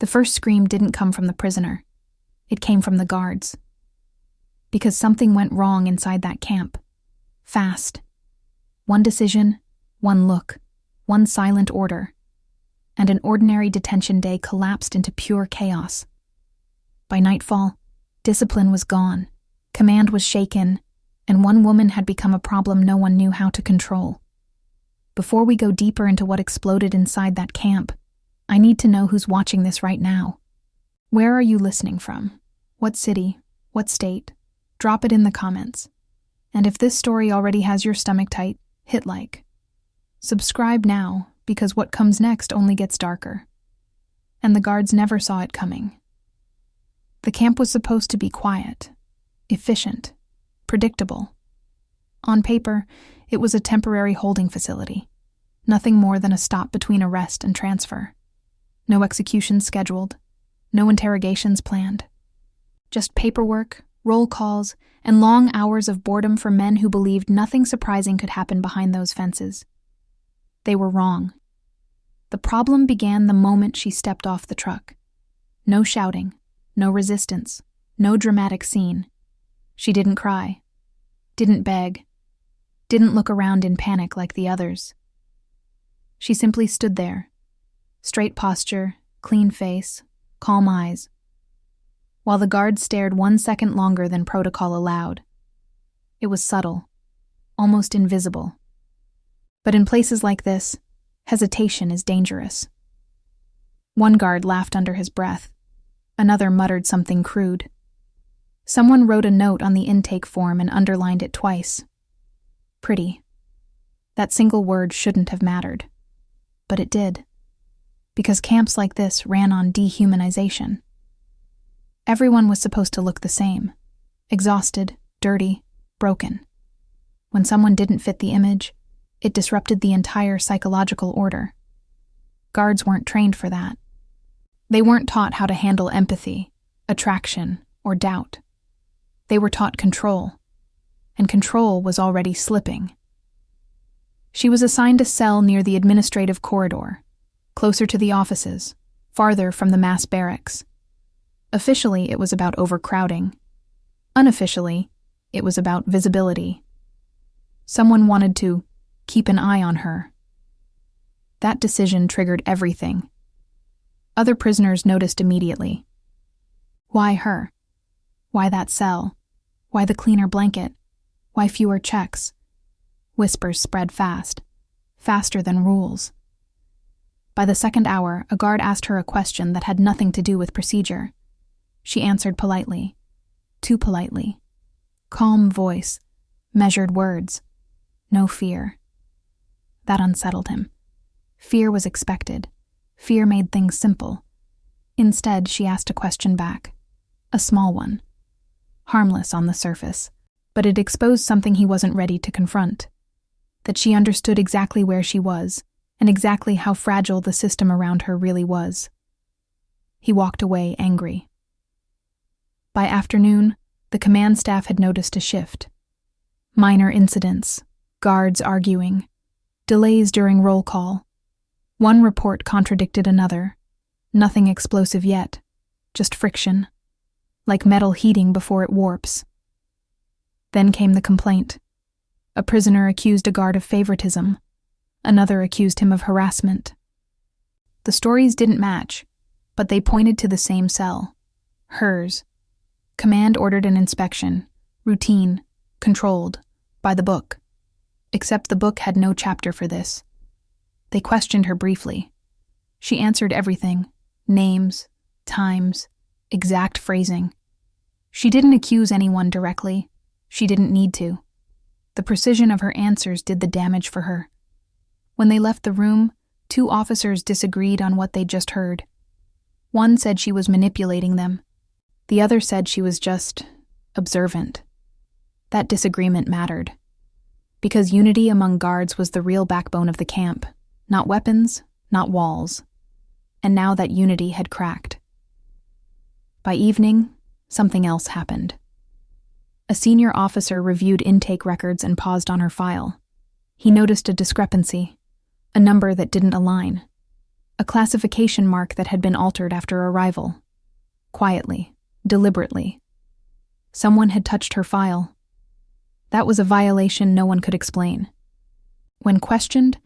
The first scream didn't come from the prisoner. It came from the guards. Because something went wrong inside that camp. Fast. One decision, one look, one silent order, and an ordinary detention day collapsed into pure chaos. By nightfall, discipline was gone, command was shaken, and one woman had become a problem no one knew how to control. Before we go deeper into what exploded inside that camp, I need to know who's watching this right now. Where are you listening from? What city? What state? Drop it in the comments. And if this story already has your stomach tight, hit like. Subscribe now, because what comes next only gets darker. And the guards never saw it coming. The camp was supposed to be quiet, efficient, predictable. On paper, it was a temporary holding facility, nothing more than a stop between arrest and transfer. No executions scheduled, no interrogations planned. Just paperwork, roll calls, and long hours of boredom for men who believed nothing surprising could happen behind those fences. They were wrong. The problem began the moment she stepped off the truck. No shouting, no resistance, no dramatic scene. She didn't cry, didn't beg, didn't look around in panic like the others. She simply stood there, straight posture, clean face, calm eyes, while the guards stared 1 second longer than protocol allowed. It was subtle, almost invisible. But in places like this, hesitation is dangerous. One guard laughed under his breath. Another muttered something crude. Someone wrote a note on the intake form and underlined it twice. Pretty. That single word shouldn't have mattered. But it did. Because camps like this ran on dehumanization. Everyone was supposed to look the same. Exhausted, dirty, broken. When someone didn't fit the image, it disrupted the entire psychological order. Guards weren't trained for that. They weren't taught how to handle empathy, attraction, or doubt. They were taught control, and control was already slipping. She was assigned a cell near the administrative corridor, closer to the offices, farther from the mass barracks. Officially, it was about overcrowding. Unofficially, it was about visibility. Someone wanted to keep an eye on her. That decision triggered everything. Other prisoners noticed immediately. Why her? Why that cell? Why the cleaner blanket? Why fewer checks? Whispers spread fast, faster than rules. By the second hour, a guard asked her a question that had nothing to do with procedure. She answered politely, too politely. Calm voice, measured words, no fear. That unsettled him. Fear was expected. Fear made things simple. Instead, she asked a question back. A small one. Harmless on the surface, but it exposed something he wasn't ready to confront. That she understood exactly where she was, and exactly how fragile the system around her really was. He walked away angry. By afternoon, the command staff had noticed a shift. Minor incidents, guards arguing, delays during roll call. One report contradicted another. Nothing explosive yet, just friction, like metal heating before it warps. Then came the complaint. A prisoner accused a guard of favoritism. Another accused him of harassment. The stories didn't match, but they pointed to the same cell. Hers. Command ordered an inspection, routine, controlled, by the book. Except the book had no chapter for this. They questioned her briefly. She answered everything, names, times, exact phrasing. She didn't accuse anyone directly. She didn't need to. The precision of her answers did the damage for her. When they left the room, 2 officers disagreed on what they'd just heard. One said she was manipulating them. The other said she was just observant. That disagreement mattered. Because unity among guards was the real backbone of the camp. Not weapons, not walls. And now that unity had cracked. By evening, something else happened. A senior officer reviewed intake records and paused on her file. He noticed a discrepancy, a number that didn't align. a classification mark that had been altered after arrival. Quietly, deliberately. Someone had touched her file. That was a violation no one could explain. When questioned,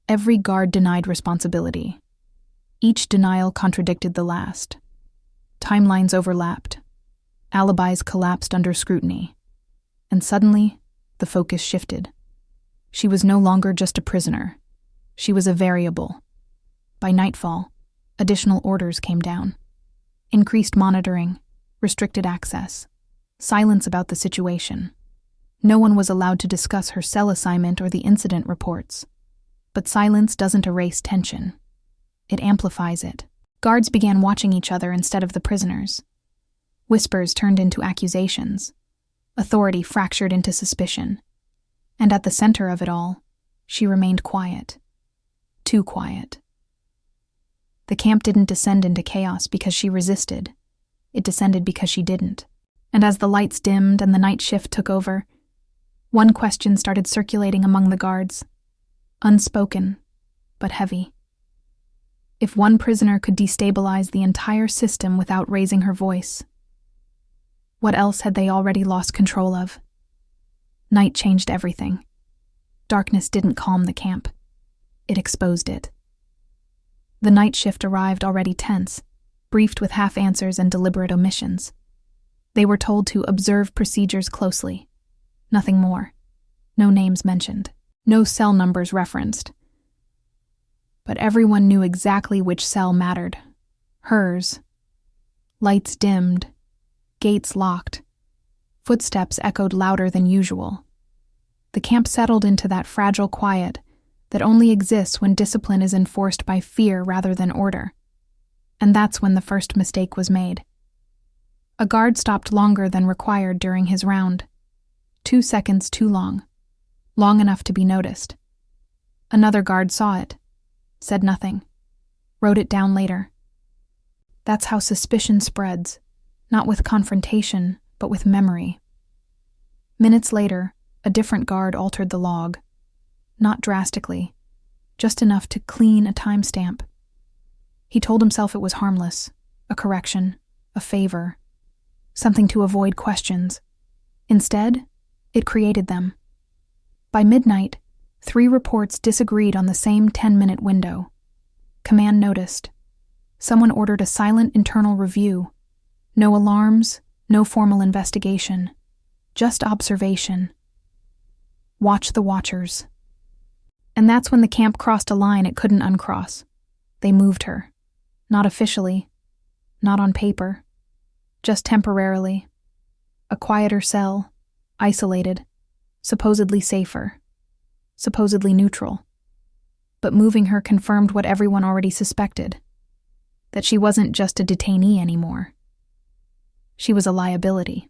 every guard denied responsibility. Each denial contradicted the last. Timelines overlapped. Alibis collapsed under scrutiny. And suddenly, the focus shifted. She was no longer just a prisoner. She was a variable. By nightfall, additional orders came down. Increased monitoring, restricted access, silence about the situation. No one was allowed to discuss her cell assignment or the incident reports. But silence doesn't erase tension. It amplifies it. Guards began watching each other instead of the prisoners. Whispers turned into accusations. Authority fractured into suspicion. And at the center of it all, she remained quiet. Too quiet. The camp didn't descend into chaos because she resisted. It descended because she didn't. And as the lights dimmed and the night shift took over, one question started circulating among the guards. Unspoken, but heavy. If one prisoner could destabilize the entire system without raising her voice, what else had they already lost control of? Night changed everything. Darkness didn't calm the camp. It exposed it. The night shift arrived already tense, briefed with half answers and deliberate omissions. They were told to observe procedures closely. Nothing more. No names mentioned. No cell numbers referenced. But everyone knew exactly which cell mattered. Hers. Lights dimmed. Gates locked. Footsteps echoed louder than usual. The camp settled into that fragile quiet that only exists when discipline is enforced by fear rather than order. And that's when the first mistake was made. A guard stopped longer than required during his round. 2 seconds too long. Long enough to be noticed. Another guard saw it. Said nothing. Wrote it down later. That's how suspicion spreads. Not with confrontation, but with memory. Minutes later, a different guard altered the log. Not drastically, just enough to clean a timestamp. He told himself it was harmless, a correction, a favor, something to avoid questions. Instead, it created them. By midnight, 3 reports disagreed on the same 10-minute window. Command noticed. Someone ordered a silent internal review. No alarms, no formal investigation. Just observation. Watch the watchers. And that's when the camp crossed a line it couldn't uncross. They moved her. Not officially. Not on paper. Just temporarily. A quieter cell. Isolated. Supposedly safer. Supposedly neutral. But moving her confirmed what everyone already suspected. That she wasn't just a detainee anymore. She was a liability.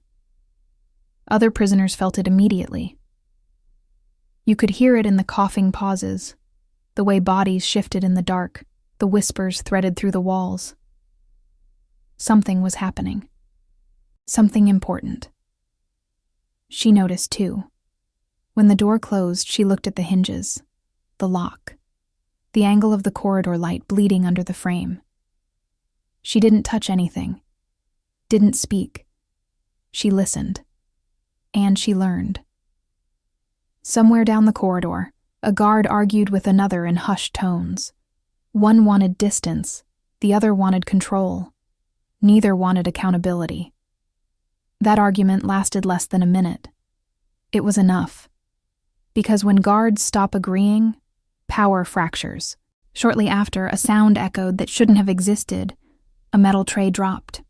Other prisoners felt it immediately. You could hear it in the coughing pauses, the way bodies shifted in the dark, the whispers threaded through the walls. Something was happening. Something important. She noticed too. When the door closed, she looked at the hinges, the lock, the angle of the corridor light bleeding under the frame. She didn't touch anything, didn't speak. She listened. And she learned. Somewhere down the corridor, a guard argued with another in hushed tones. One wanted distance, the other wanted control. Neither wanted accountability. That argument lasted less than a minute. It was enough. Because when guards stop agreeing, power fractures. Shortly after, a sound echoed that shouldn't have existed. A metal tray dropped.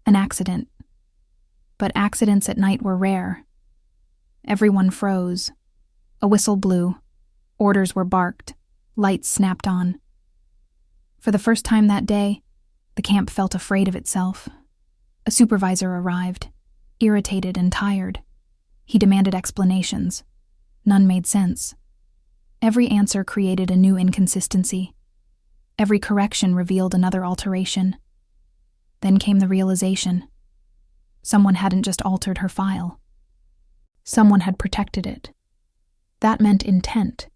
An accident. But accidents at night were rare. Everyone froze. A whistle blew. Orders were barked. Lights snapped on. For the first time that day, the camp felt afraid of itself. A supervisor arrived, irritated and tired. He demanded explanations. None made sense. Every answer created a new inconsistency. Every correction revealed another alteration. Then came the realization. Someone hadn't just altered her file. Someone had protected it. That meant intent.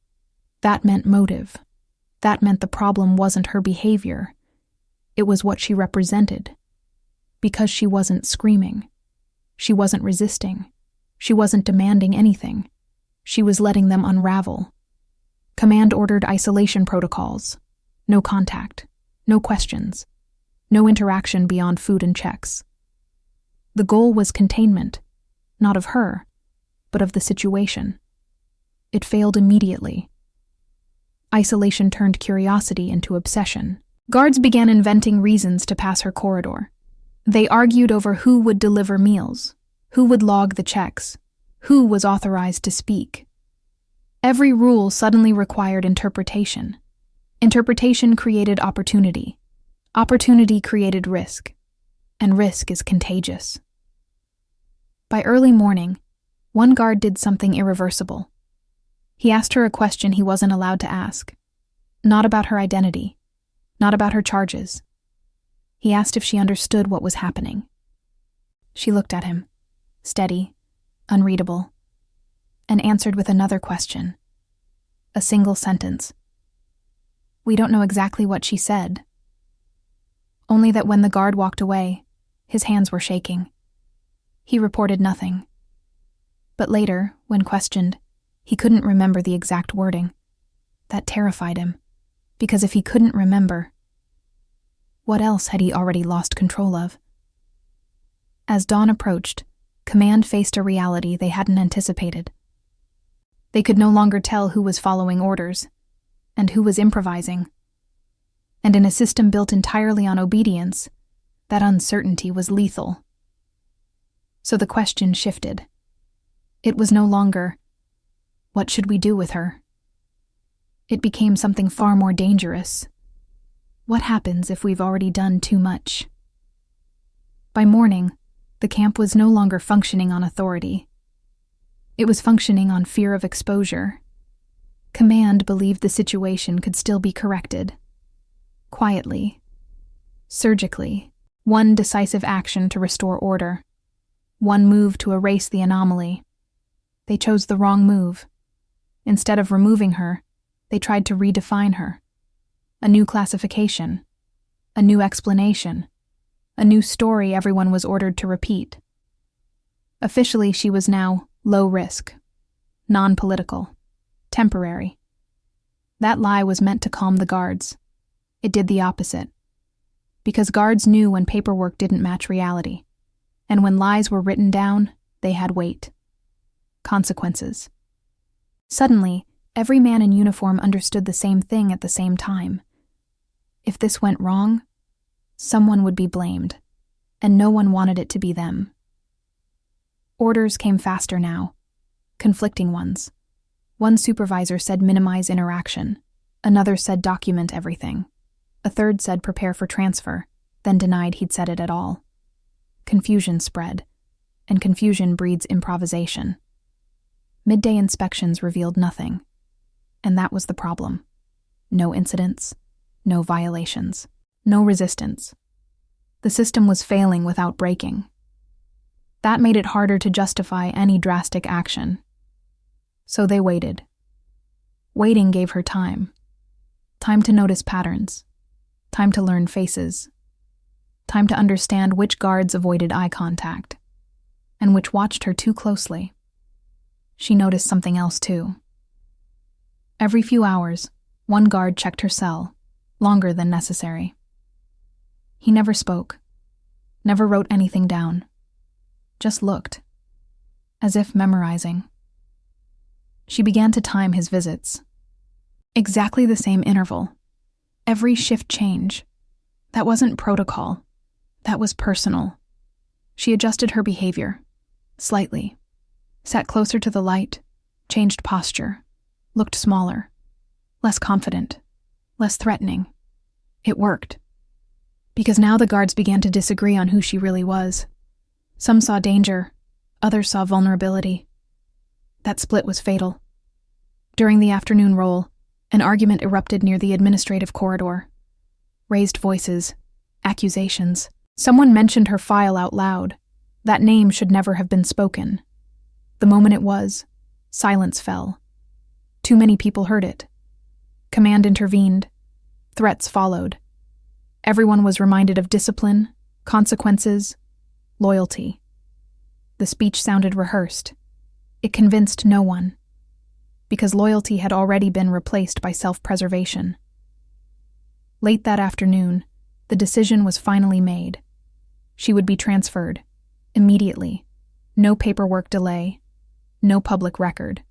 That meant motive. That meant the problem wasn't her behavior. It was what she represented. Because she wasn't screaming. She wasn't resisting. She wasn't demanding anything. She was letting them unravel. Command ordered isolation protocols. No contact. No questions. No interaction beyond food and checks. The goal was containment, not of her, but of the situation. It failed immediately. Isolation turned curiosity into obsession. Guards began inventing reasons to pass her corridor. They argued over who would deliver meals, who would log the checks, who was authorized to speak. Every rule suddenly required interpretation. Interpretation created opportunity. Opportunity created risk. And risk is contagious. By early morning, one guard did something irreversible. He asked her a question he wasn't allowed to ask. Not about her identity. Not about her charges. He asked if she understood what was happening. She looked at him, steady, unreadable, and answered with another question. A single sentence. We don't know exactly what she said. Only that when the guard walked away, his hands were shaking. He reported nothing. But later, when questioned, he couldn't remember the exact wording. That terrified him, because if he couldn't remember, what else had he already lost control of? As dawn approached, Command faced a reality they hadn't anticipated. They could no longer tell who was following orders, and who was improvising. And in a system built entirely on obedience, that uncertainty was lethal. So the question shifted. It was no longer, what should we do with her? It became something far more dangerous. What happens if we've already done too much? By morning, the camp was no longer functioning on authority. It was functioning on fear of exposure. Command believed the situation could still be corrected. Quietly. Surgically. One decisive action to restore order. One move to erase the anomaly. They chose the wrong move. Instead of removing her, they tried to redefine her. A new classification. A new explanation. A new story everyone was ordered to repeat. Officially, she was now low risk, non-political, temporary. That lie was meant to calm the guards. It did the opposite. Because guards knew when paperwork didn't match reality, and when lies were written down, they had weight. Consequences. Suddenly, every man in uniform understood the same thing at the same time. If this went wrong, someone would be blamed, and no one wanted it to be them. Orders came faster now, conflicting ones. One supervisor said minimize interaction, another said document everything, a third said prepare for transfer, then denied he'd said it at all. Confusion spread, and confusion breeds improvisation. Midday inspections revealed nothing, and that was the problem. No incidents, no violations, no resistance. The system was failing without breaking. That made it harder to justify any drastic action. So they waited. Waiting gave her time. Time to notice patterns. Time to learn faces. Time to understand which guards avoided eye contact, and which watched her too closely. She noticed something else too. Every few hours, one guard checked her cell, longer than necessary. He never spoke, never wrote anything down, just looked, as if memorizing. She began to time his visits. Exactly the same interval. Every shift change. That wasn't protocol. That was personal. She adjusted her behavior, slightly, sat closer to the light, changed posture, looked smaller, less confident, less threatening. It worked. Because now the guards began to disagree on who she really was. Some saw danger, others saw vulnerability. That split was fatal. During the afternoon roll, an argument erupted near the administrative corridor. Raised voices, accusations. Someone mentioned her file out loud. That name should never have been spoken. The moment it was, silence fell. Too many people heard it. Command intervened, Threats followed. Everyone was reminded of discipline, consequences, loyalty. The speech sounded rehearsed. It convinced no one, because loyalty had already been replaced by self-preservation. Late that afternoon, the decision was finally made. She would be transferred, immediately. No paperwork delay, no public record.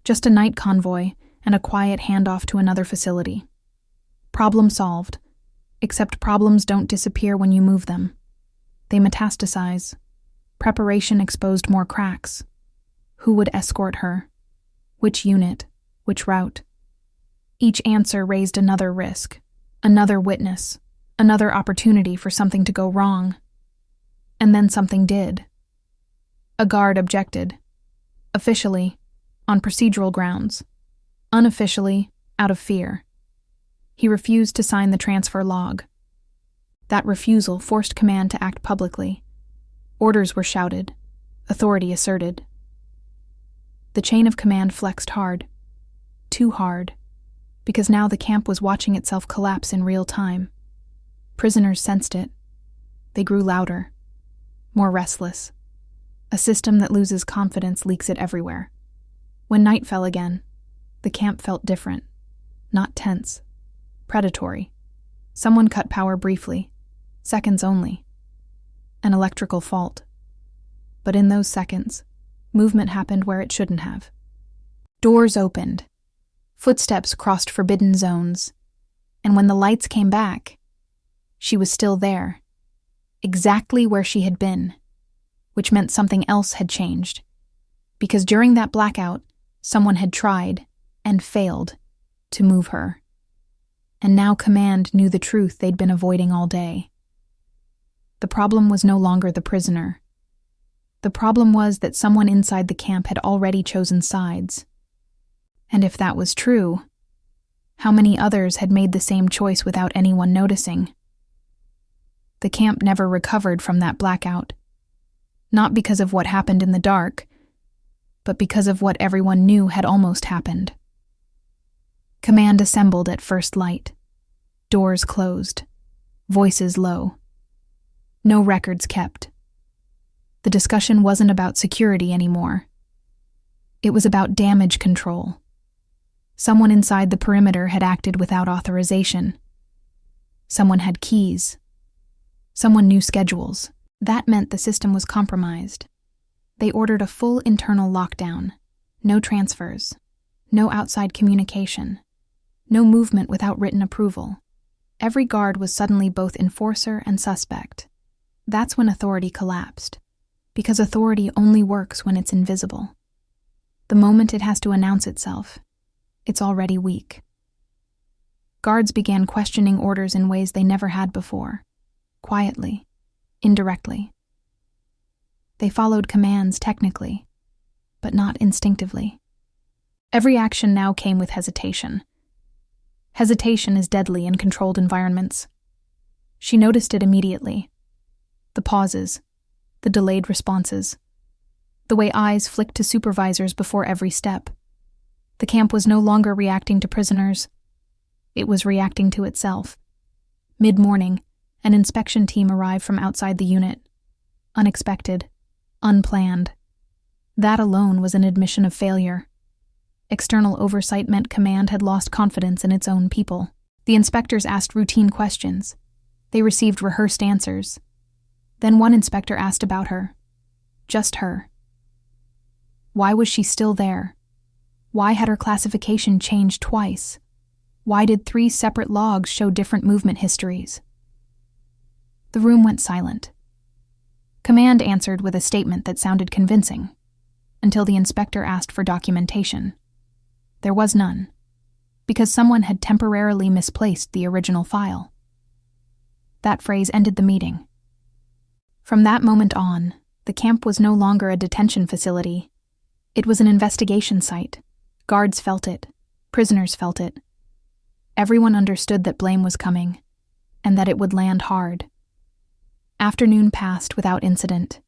Just a night convoy and a quiet handoff to another facility. Problem solved, except problems don't disappear when you move them. They metastasize. Preparation exposed more cracks. Who would escort her? Which unit? Which route? Each answer raised another risk, another witness, another opportunity for something to go wrong. And then something did. A guard objected. Officially, on procedural grounds. Unofficially, out of fear. He refused to sign the transfer log. That refusal forced command to act publicly. Orders were shouted. Authority asserted. The chain of command flexed hard. Too hard. Because now the camp was watching itself collapse in real time. Prisoners sensed it. They grew louder. More restless. A system that loses confidence leaks it everywhere. When night fell again, the camp felt different. Not tense. Predatory. Someone cut power briefly. Seconds only. An electrical fault. But in those seconds, movement happened where it shouldn't have. Doors opened. Footsteps crossed forbidden zones. And when the lights came back, she was still there. Exactly where she had been. Which meant something else had changed. Because during that blackout, someone had tried, and failed, to move her. And now command knew the truth they'd been avoiding all day. The problem was no longer the prisoner. The problem was that someone inside the camp had already chosen sides. And if that was true, how many others had made the same choice without anyone noticing? The camp never recovered from that blackout. Not because of what happened in the dark, but because of what everyone knew had almost happened. Command assembled at first light. Doors closed. Voices low. No records kept. The discussion wasn't about security anymore. It was about damage control. Someone inside the perimeter had acted without authorization. Someone had keys. Someone knew schedules. That meant the system was compromised. They ordered a full internal lockdown. No transfers. No outside communication. No movement without written approval. Every guard was suddenly both enforcer and suspect. That's when authority collapsed. Because authority only works when it's invisible. The moment it has to announce itself, it's already weak. Guards began questioning orders in ways they never had before. Quietly. Indirectly. They followed commands technically, but not instinctively. Every action now came with hesitation. Hesitation is deadly in controlled environments. She noticed it immediately. The pauses, the delayed responses, the way eyes flicked to supervisors before every step. The camp was no longer reacting to prisoners. It was reacting to itself. Mid-morning, an inspection team arrived from outside the unit. Unexpected. Unplanned. That alone was an admission of failure. External oversight meant command had lost confidence in its own people. The inspectors asked routine questions. They received rehearsed answers. Then one inspector asked about her. Just her. Why was she still there? Why had her classification changed twice? Why did 3 separate logs show different movement histories? The room went silent. Command answered with a statement that sounded convincing, until the inspector asked for documentation. There was none, because someone had temporarily misplaced the original file. That phrase ended the meeting. From that moment on, the camp was no longer a detention facility. It was an investigation site. Guards felt it. Prisoners felt it. Everyone understood that blame was coming, and that it would land hard. Afternoon passed without incident.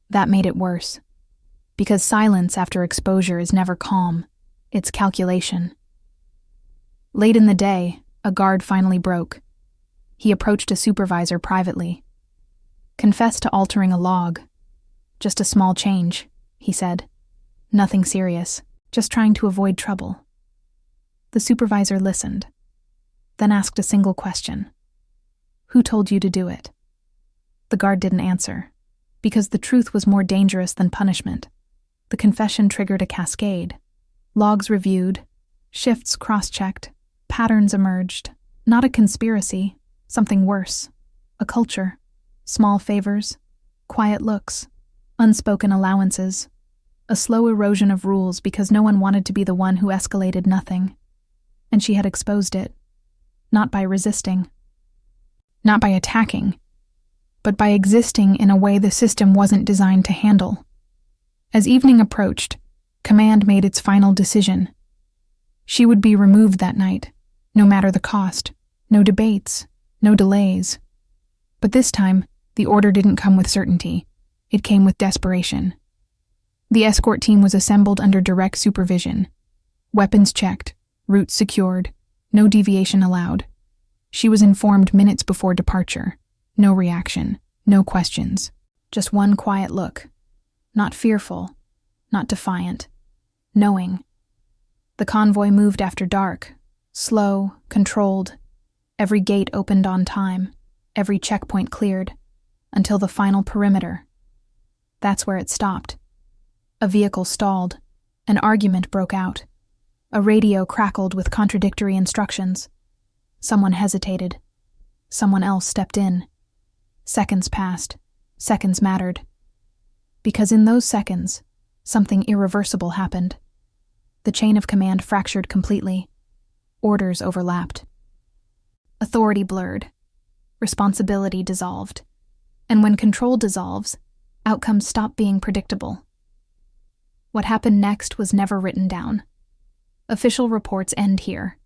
That made it worse, because silence after exposure is never calm, it's calculation. Late in the day, A guard finally broke. He approached a supervisor privately. "Confess to altering a log. Just a small change," he said. "Nothing serious, just trying to avoid trouble." The supervisor listened, then asked a single question. "Who told you to do it?" The guard didn't answer, because the truth was more dangerous than punishment. The confession triggered a cascade. Logs reviewed, shifts cross-checked, patterns emerged. Not a conspiracy, something worse. A culture. Small favors, quiet looks, unspoken allowances. A slow erosion of rules because no one wanted to be the one who escalated nothing. And she had exposed it. Not by resisting. Not by attacking. But by existing in a way the system wasn't designed to handle. As evening approached, Command made its final decision. She would be removed that night, no matter the cost. No debates, no delays. But this time, the order didn't come with certainty. It came with desperation. The escort team was assembled under direct supervision. Weapons checked, routes secured, no deviation allowed. She was informed minutes before departure. No reaction, no questions. Just one quiet look. Not fearful, not defiant. Knowing. The convoy moved after dark. Slow, controlled. Every gate opened on time. Every checkpoint cleared. Until the final perimeter. That's where it stopped. A vehicle stalled. An argument broke out. A radio crackled with contradictory instructions. Someone hesitated. Someone else stepped in. Seconds passed. Seconds mattered. Because in those seconds, something irreversible happened. The chain of command fractured completely. Orders overlapped. Authority blurred. Responsibility dissolved. And when control dissolves, outcomes stop being predictable. What happened next was never written down. Official reports end here.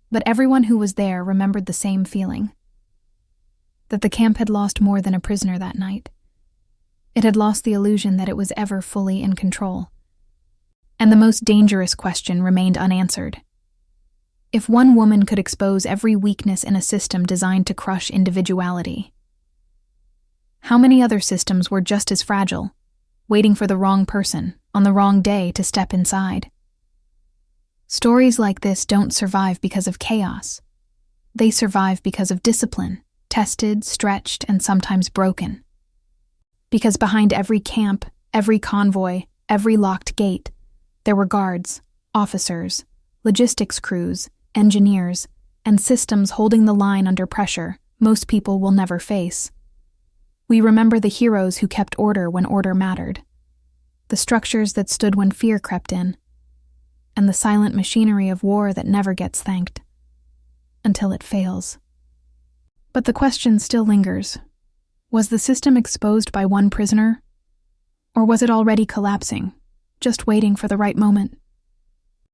But everyone who was there remembered the same feeling. That the camp had lost more than a prisoner that night. It had lost the illusion that it was ever fully in control. And the most dangerous question remained unanswered. If one woman could expose every weakness in a system designed to crush individuality, how many other systems were just as fragile, waiting for the wrong person on the wrong day to step inside? Stories like this don't survive because of chaos. They survive because of discipline, tested, stretched, and sometimes broken. Because behind every camp, every convoy, every locked gate, there were guards, officers, logistics crews, engineers, and systems holding the line under pressure most people will never face. We remember the heroes who kept order when order mattered, the structures that stood when fear crept in, and the silent machinery of war that never gets thanked, until it fails. But the question still lingers. Was the system exposed by one prisoner? Or was it already collapsing, just waiting for the right moment?